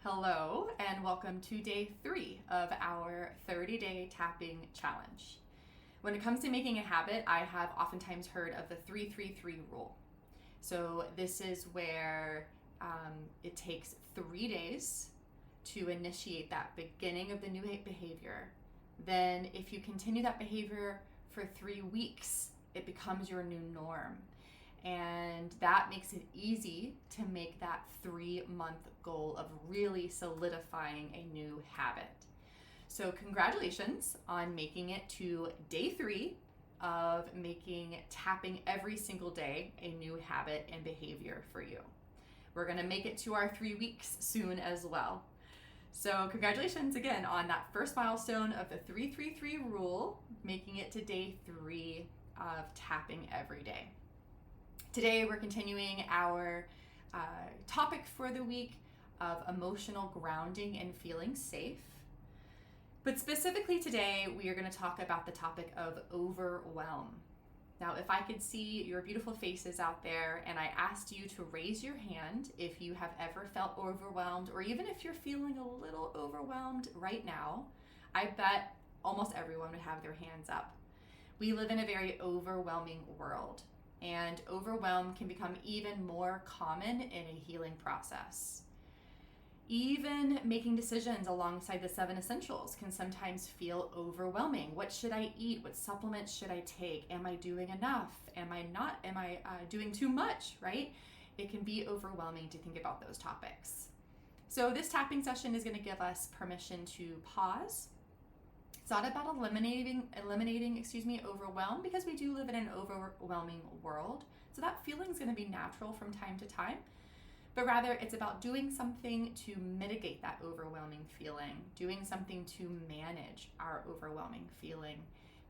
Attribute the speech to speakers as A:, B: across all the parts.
A: Hello, and welcome to day 3 of our 30-day tapping challenge. When it comes to making a habit, I have oftentimes heard of the 3-3-3 rule. So this is where it takes 3 days to initiate that beginning of the new behavior. Then if you continue that behavior for 3 weeks, it becomes your new norm. And that makes it easy to make that 3-month goal of really solidifying a new habit. So congratulations on making it to day 3 of making tapping every single day a new habit and behavior for you. We're going to make it to our 3 weeks soon as well. So congratulations again on that first milestone of the 3-3-3 rule, making it to day 3 of tapping every day. Today we're continuing our topic for the week of emotional grounding and feeling safe. But specifically today, we are going to talk about the topic of overwhelm. Now, if I could see your beautiful faces out there and I asked you to raise your hand if you have ever felt overwhelmed, or even if you're feeling a little overwhelmed right now, I bet almost everyone would have their hands up. We live in a very overwhelming world. And overwhelm can become even more common in a healing process. Even making decisions alongside the 7 essentials can sometimes feel overwhelming. What should I eat? What supplements should I take? Am I doing enough? Am I not? Am I doing too much, right? It can be overwhelming to think about those topics. So this tapping session is going to give us permission to pause. It's not about eliminating overwhelm, because we do live in an overwhelming world. So that feeling is going to be natural from time to time. But rather, it's about doing something to mitigate that overwhelming feeling, doing something to manage our overwhelming feeling,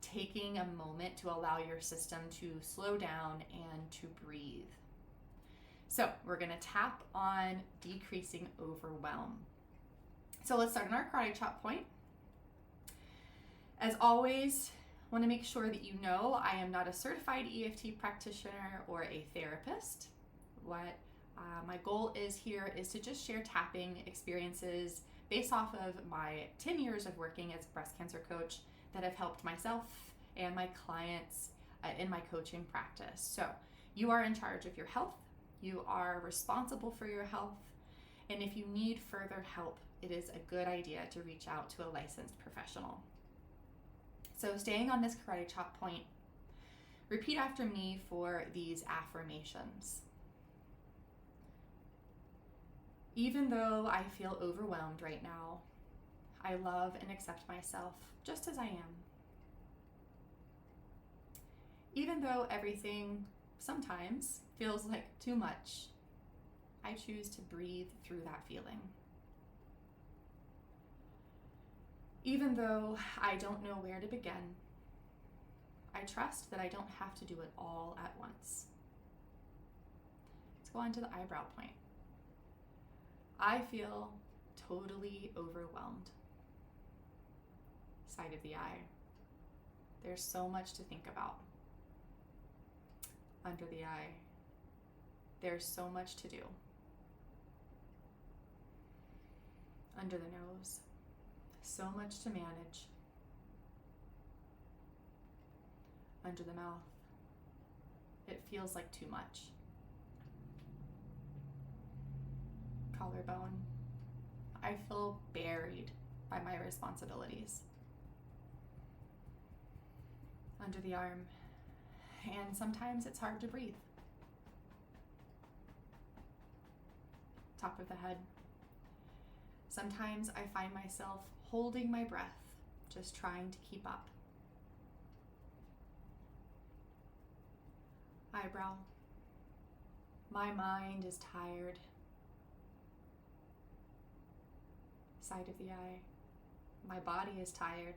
A: taking a moment to allow your system to slow down and to breathe. So we're going to tap on decreasing overwhelm. So let's start on our karate chop point. As always, I want to make sure that you know I am not a certified EFT practitioner or a therapist. What my goal is here is to just share tapping experiences based off of my 10 years of working as a breast cancer coach that have helped myself and my clients in my coaching practice. So you are in charge of your health. You are responsible for your health. And if you need further help, it is a good idea to reach out to a licensed professional. So staying on this karate chop point, repeat after me for these affirmations. Even though I feel overwhelmed right now, I love and accept myself just as I am. Even though everything sometimes feels like too much, I choose to breathe through that feeling. Even though I don't know where to begin, I trust that I don't have to do it all at once. Let's go on to the eyebrow point. I feel totally overwhelmed. Side of the eye. There's so much to think about. Under the eye. There's so much to do. Under the nose. So much to manage. Under the mouth. It feels like too much. Collarbone. I feel buried by my responsibilities. Under the arm. And sometimes it's hard to breathe. Top of the head. Sometimes I find myself holding my breath, just trying to keep up. Eyebrow. My mind is tired. Side of the eye. My body is tired.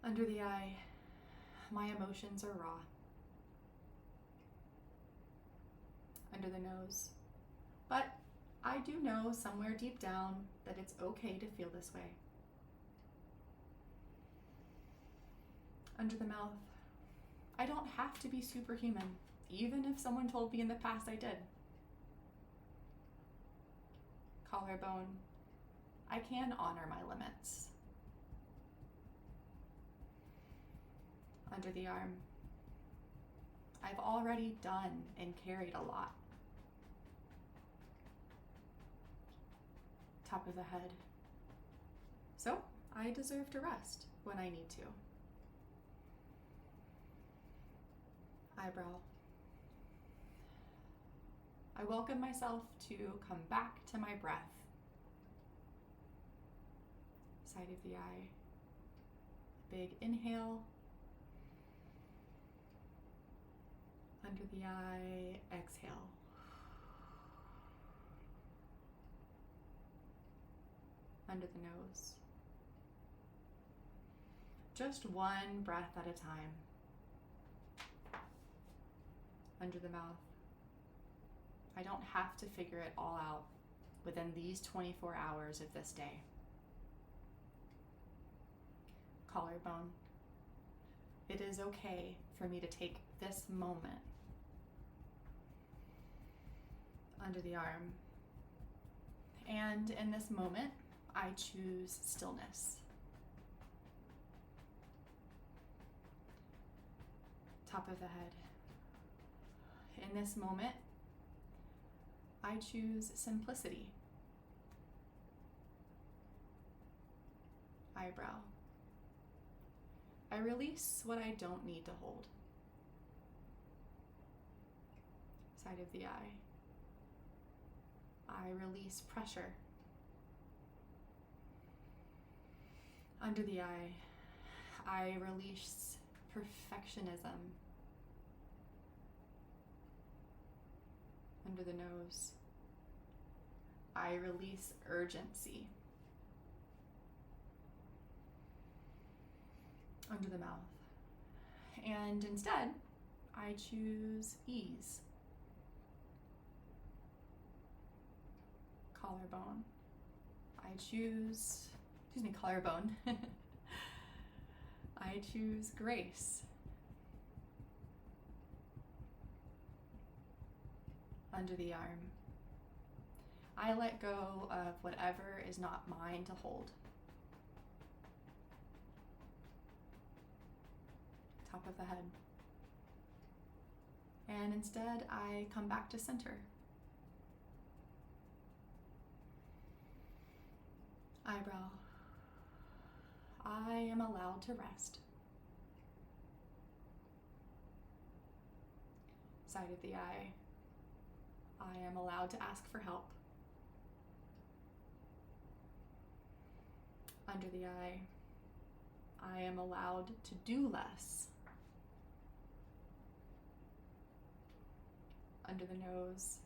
A: Under the eye. My emotions are raw. Under the nose. But I do know somewhere deep down that it's okay to feel this way. Under the mouth. I don't have to be superhuman, even if someone told me in the past I did. Collarbone, I can honor my limits. Under the arm, I've already done and carried a lot. Top of the head, so I deserve to rest when I need to. Eyebrow, I welcome myself to come back to my breath. Side of the eye, big inhale. Under the eye, exhale. Under the nose. Just one breath at a time. Under the mouth. I don't have to figure it all out within these 24 hours of this day. Collarbone. It is okay for me to take this moment. Under the arm. And in this moment, I choose stillness. Top of the head. In this moment, I choose simplicity. Eyebrow. I release what I don't need to hold. Side of the eye. I release pressure. Under the eye, I release perfectionism. Under the nose, I release urgency. Under the mouth. And instead, I choose ease. Collarbone. Collarbone. I choose grace. Under the arm. I let go of whatever is not mine to hold. Top of the head. And instead, I come back to center. Eyebrow. I am allowed to rest. Side of the eye. I am allowed to ask for help. Under the eye. I am allowed to do less. Under the nose.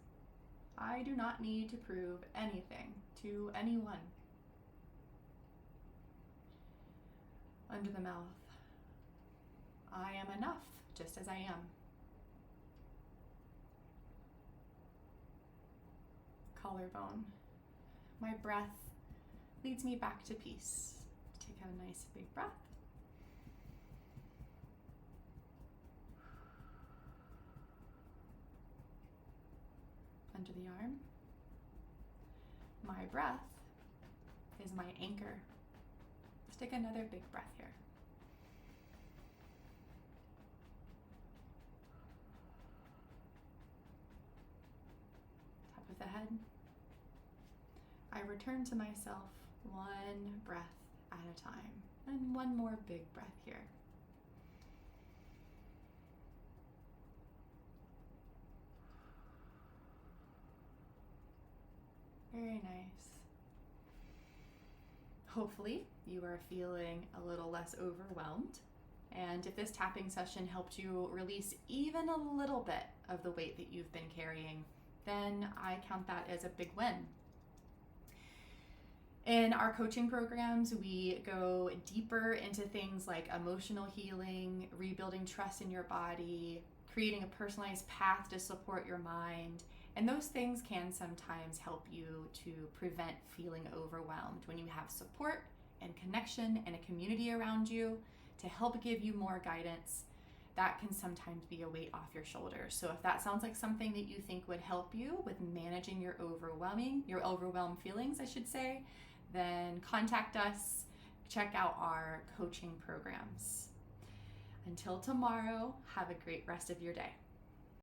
A: I do not need to prove anything to anyone. Under the mouth. I am enough just as I am. Collarbone. My breath leads me back to peace. Take a nice big breath. Under the arm. My breath is my anchor. Let's take another big breath here. Top of the head. I return to myself one breath at a time. And one more big breath here. Very nice. Hopefully you are feeling a little less overwhelmed. And if this tapping session helped you release even a little bit of the weight that you've been carrying, then I count that as a big win. In our coaching programs, we go deeper into things like emotional healing, rebuilding trust in your body, creating a personalized path to support your mind. And those things can sometimes help you to prevent feeling overwhelmed when you have support and connection and a community around you to help give you more guidance. that can sometimes be a weight off your shoulders. So if that sounds like something that you think would help you with managing your overwhelmed feelings, I should say, then contact us. Check out our coaching programs. Until tomorrow, have a great rest of your day.